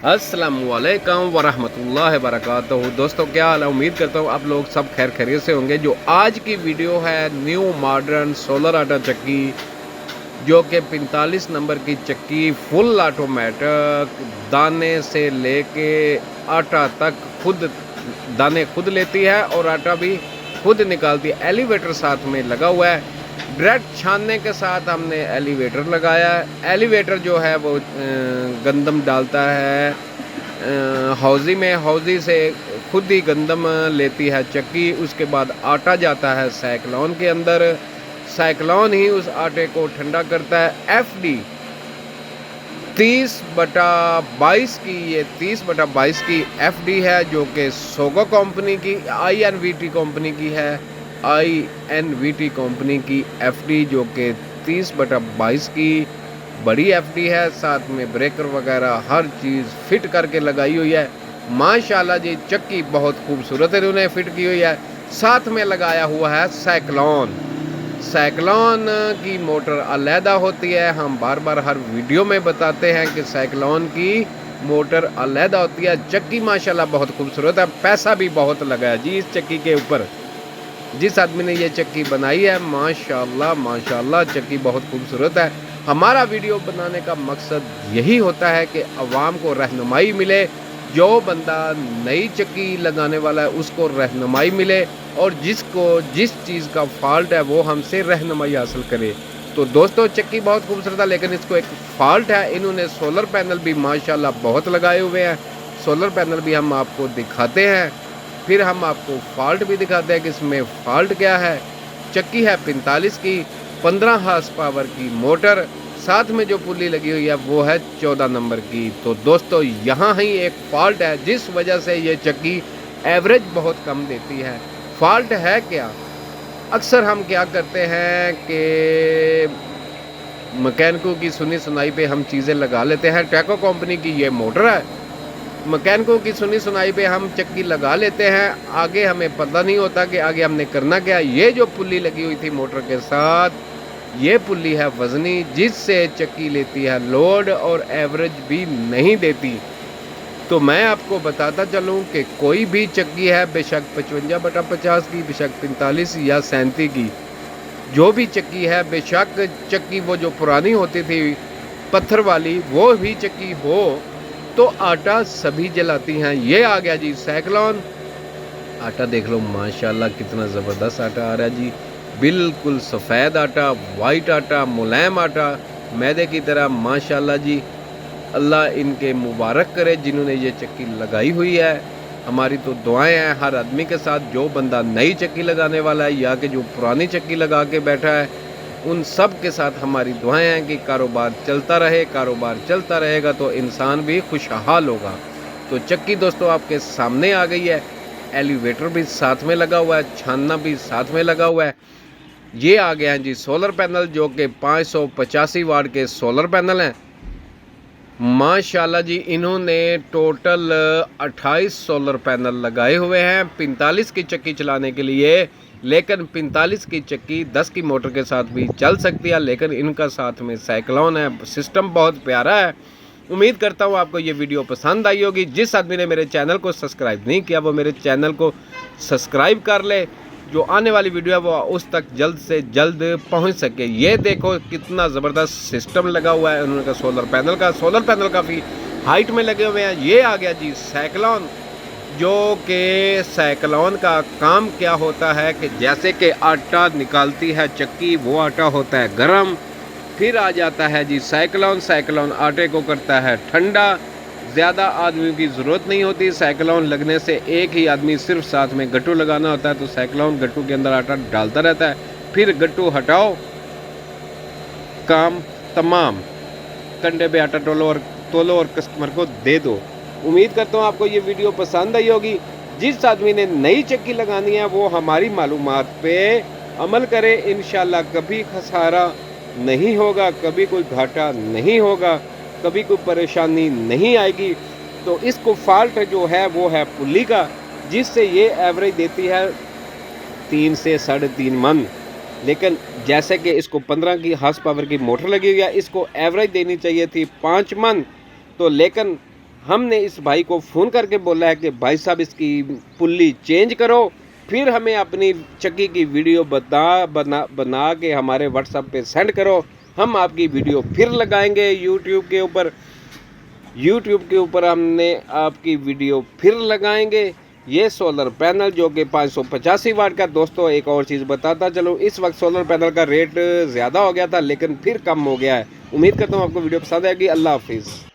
अस्सलामुअलैकुम वरहमतुल्लाहि वबरकातुहू। दोस्तों क्या हाल है, उम्मीद करता हूँ आप लोग सब खैर खैरियत से होंगे। जो आज की वीडियो है न्यू मॉडर्न सोलर आटा चक्की, जो कि 45 नंबर की चक्की फुल ऑटोमेटिक, दाने से लेके आटा तक खुद दाने खुद लेती है और आटा भी खुद निकालती है। एलिवेटर साथ में लगा हुआ है। डायरेक्ट छानने के साथ हमने एलिवेटर लगाया है। एलिवेटर जो है वो गंदम डालता है हौज़ी में, हौज़ी से खुद ही गंदम लेती है चक्की। उसके बाद आटा जाता है साइक्लोन के अंदर, साइक्लोन ही उस आटे को ठंडा करता है। FD 30/22 की, ये 30/22 की FD है, जो कि सोगो कंपनी की, INVT कंपनी की है। INVT कंपनी की FD जो कि 30/22 की बड़ी FD है। साथ में ब्रेकर वगैरह हर चीज़ फिट करके लगाई हुई है। माशाल्लाह जी, चक्की बहुत खूबसूरत इन्होंने फिट की हुई है। साथ में लगाया हुआ है साइक्लोन। साइक्लोन की मोटर अलहदा होती है। हम बार बार हर वीडियो में बताते हैं कि साइक्लोन की मोटर अलहदा होती है। चक्की माशाल्लाह बहुत खूबसूरत है। पैसा भी बहुत लगा है जी इस चक्की के ऊपर। जिस आदमी ने ये चक्की बनाई है, माशाल्लाह माशाल्लाह, चक्की बहुत खूबसूरत है। हमारा वीडियो बनाने का मकसद यही होता है कि अवाम को रहनुमाई मिले। जो बंदा नई चक्की लगाने वाला है उसको रहनुमाई मिले, और जिसको जिस चीज़ का फॉल्ट है वो हमसे रहनुमाई हासिल करे। तो दोस्तों चक्की बहुत खूबसूरत है, लेकिन इसको एक फॉल्ट है। इन्होंने सोलर पैनल भी माशाल्लाह बहुत लगाए हुए हैं। सोलर पैनल भी हम आपको दिखाते हैं, फिर हम आपको फॉल्ट भी दिखाते हैं कि इसमें फॉल्ट क्या है। चक्की है 45 की, 15 हार्स पावर की मोटर, साथ में जो पुल्ली लगी हुई है वो है 14 नंबर की। तो दोस्तों यहाँ ही एक फॉल्ट है, जिस वजह से ये चक्की एवरेज बहुत कम देती है। फॉल्ट है क्या? अक्सर हम क्या करते हैं कि मैकेनिकों की सुनी सुनाई पे हम चीज़ें लगा लेते हैं। टैको कंपनी की ये मोटर है, मैकेनिकों की सुनी सुनाई पे हम चक्की लगा लेते हैं। आगे हमें पता नहीं होता कि आगे हमने करना क्या। ये जो पुल्ली लगी हुई थी मोटर के साथ, ये पुल्ली है वजनी, जिससे चक्की लेती है लोड और एवरेज भी नहीं देती। तो मैं आपको बताता चलूँ कि कोई भी चक्की है, बेशक 55/50 की, बेशक 45 या 37 की, जो भी चक्की है, बेशक चक्की वो जो पुरानी होती थी पत्थर वाली, वो भी चक्की हो, तो आटा सभी जलाती हैं। ये आ गया जी साइक्लोन। आटा देख लो माशाल्लाह कितना ज़बरदस्त आटा आ रहा है जी। बिल्कुल सफ़ेद आटा, वाइट आटा, मुलायम आटा, मैदे की तरह माशाल्लाह जी। अल्लाह इनके मुबारक करे जिन्होंने ये चक्की लगाई हुई है। हमारी तो दुआएं हैं हर आदमी के साथ, जो बंदा नई चक्की लगाने वाला है या कि जो पुरानी चक्की लगा के बैठा है, उन सब के साथ हमारी दुआएं हैं कि कारोबार चलता रहे। कारोबार चलता रहेगा तो इंसान भी खुशहाल होगा। तो चक्की दोस्तों आपके सामने आ गई है। एलिवेटर भी साथ में लगा हुआ है, छानना भी साथ में लगा हुआ है। ये आ गया है जी सोलर पैनल, जो कि 585 वाट के सोलर पैनल हैं। माशाल्लाह जी, इन्होंने टोटल 28 सोलर पैनल लगाए हुए हैं 45 की चक्की चलाने के लिए। लेकिन 45 की चक्की 10 की मोटर के साथ भी चल सकती है, लेकिन इनका साथ में साइक्लोन है। सिस्टम बहुत प्यारा है। उम्मीद करता हूँ आपको ये वीडियो पसंद आई होगी। जिस आदमी ने मेरे चैनल को सब्सक्राइब नहीं किया वो मेरे चैनल को सब्सक्राइब कर ले, जो आने वाली वीडियो है वो उस तक जल्द से जल्द पहुंच सके। ये देखो कितना ज़बरदस्त सिस्टम लगा हुआ है उनका सोलर पैनल का। सोलर पैनल काफ़ी हाइट में लगे हुए हैं। ये आ गया जी साइक्लोन, जो कि साइक्लोन का काम क्या होता है कि जैसे कि आटा निकालती है चक्की, वो आटा होता है गरम, फिर आ जाता है जी साइक्लोन। साइक्लोन आटे को करता है ठंडा। ज़्यादा आदमियों की ज़रूरत नहीं होती। साइक्लोन लगने से एक ही आदमी सिर्फ साथ में गट्टू लगाना होता है, तो साइक्लोन गट्टू के अंदर आटा डालता रहता है, फिर गट्टू हटाओ, काम तमाम। कंडे पे आटा तोलो और कस्टमर को दे दो। उम्मीद करता हूँ आपको ये वीडियो पसंद आई होगी। जिस आदमी ने नई चक्की लगानी है वो हमारी मालूमात पे अमल करे। इंशाल्लाह कभी खसारा नहीं होगा, कभी कोई घाटा नहीं होगा, कभी कोई परेशानी नहीं आएगी। तो इसको फॉल्ट जो है वो है पुल्ली का, जिससे ये एवरेज देती है 3 से 3.5 मन। लेकिन जैसे कि इसको 15 की हार्स पावर की मोटर लगी हुई है, इसको एवरेज देनी चाहिए थी 5 मन। तो लेकिन हमने इस भाई को फ़ोन करके बोला है कि भाई साहब इसकी पुल्ली चेंज करो, फिर हमें अपनी चक्की की वीडियो बना के हमारे व्हाट्सएप पे सेंड करो, हम आपकी वीडियो फिर लगाएंगे यूट्यूब के ऊपर हमने आपकी वीडियो फिर लगाएंगे। ये सोलर पैनल जो कि 585 वाट का। दोस्तों एक और चीज़ बताता चलो, इस वक्त सोलर पैनल का रेट ज़्यादा हो गया था लेकिन फिर कम हो गया है। उम्मीद करता हूँ आपको वीडियो पसंद आएगी। अल्लाह हाफिज़।